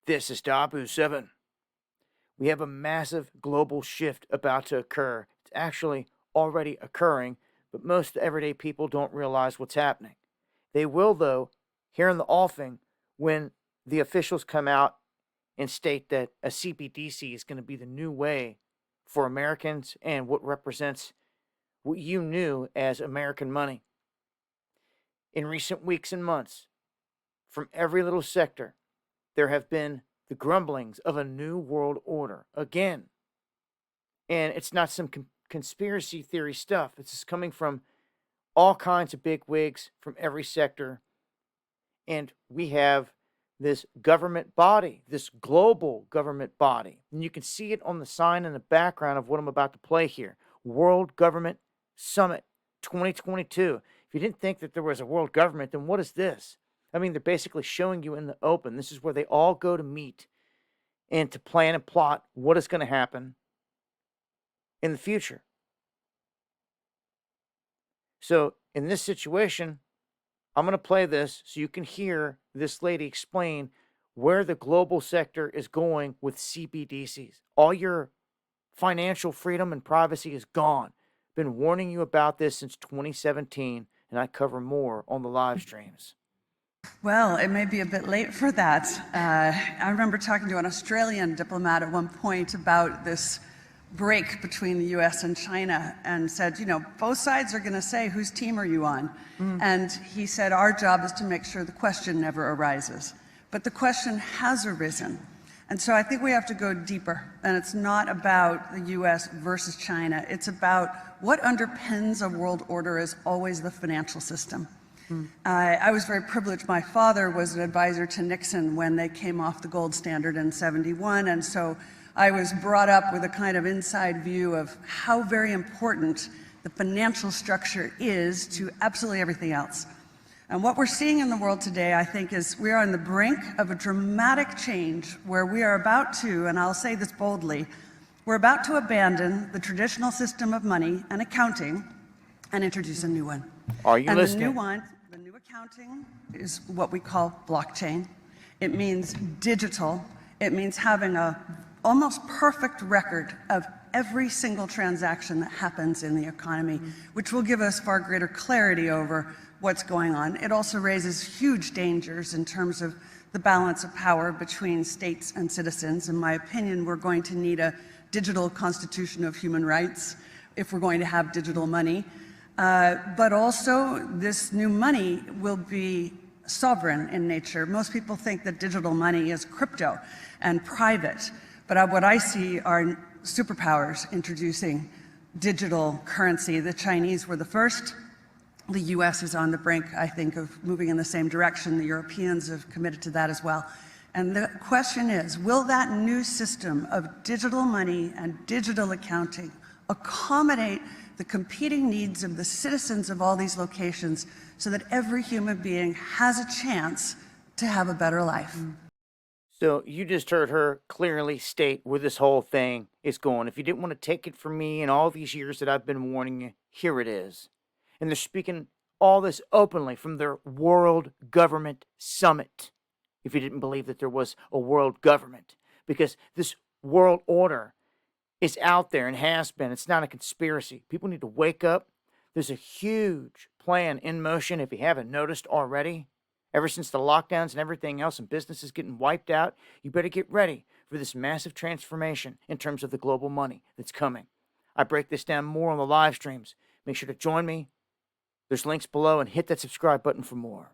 This is Dabu7. We have a massive global shift about to occur. It's actually already occurring, but most everyday people don't realize what's happening. They will, though, here in the offing, when the officials come out and state that a CBDC is going to be the new way for Americans and what represents what you knew as American money. In recent weeks and months, from every little sector, there have been the grumblings of a new world order again. And it's not some conspiracy theory stuff. It's just coming from all kinds of big wigs from every sector. And we have this government body, this global government body. And you can see it on the sign in the background of what I'm about to play here. World Government Summit 2022. If you didn't think that there was a world government, then what is this? I mean, they're basically showing you in the open. This is where they all go to meet and to plan and plot what is going to happen in the future. So in this situation, I'm going to play this so you can hear this lady explain where the global sector is going with CBDCs. All your financial freedom and privacy is gone. Been warning you about this since 2017, and I cover more on the live streams. Well, it may be a bit late for that. I remember talking to an Australian diplomat at one point about this break between the US and China and said, you know, both sides are going to say, whose team are you on? And he said, our job is to make sure the question never arises. But the question has arisen. And so I think we have to go deeper. And it's not about the US versus China. It's about what underpins a world order is always the financial system. I was very privileged. My father was an advisor to Nixon when they came off the gold standard in '71, and so I was brought up with a kind of inside view of how very important the financial structure is to absolutely everything else. And what we're seeing in the world today, I think, is we are on the brink of a dramatic change where we are about to, and I'll say this boldly, we're about to abandon the traditional system of money and accounting and introduce a new one. Are you listening? The new accounting is what we call blockchain. It means digital. It means having a almost perfect record of every single transaction that happens in the economy, which will give us far greater clarity over what's going on. It also raises huge dangers in terms of the balance of power between states and citizens. In my opinion, we're going to need a digital constitution of human rights if we're going to have digital money. But also, this new money will be sovereign in nature. Most people think that digital money is crypto and private, but what I see are superpowers introducing digital currency. The Chinese were the first. The US is on the brink, I think, of moving in the same direction. The Europeans have committed to that as well. And the question is, will that new system of digital money and digital accounting accommodate the competing needs of the citizens of all these locations so that every human being has a chance to have a better life? So you just heard her clearly state where this whole thing is going. If you didn't want to take it from me in all these years that I've been warning you, here it is. And they're speaking all this openly from their World Government Summit. If you didn't believe that there was a world government, because this world order is out there and has been. It's not a conspiracy. People need to wake up. There's a huge plan in motion, if you haven't noticed already. Ever since the lockdowns and everything else and businesses getting wiped out, you better get ready for this massive transformation in terms of the global money that's coming. I break this down more on the live streams. Make sure to join me. There's links below and hit that subscribe button for more.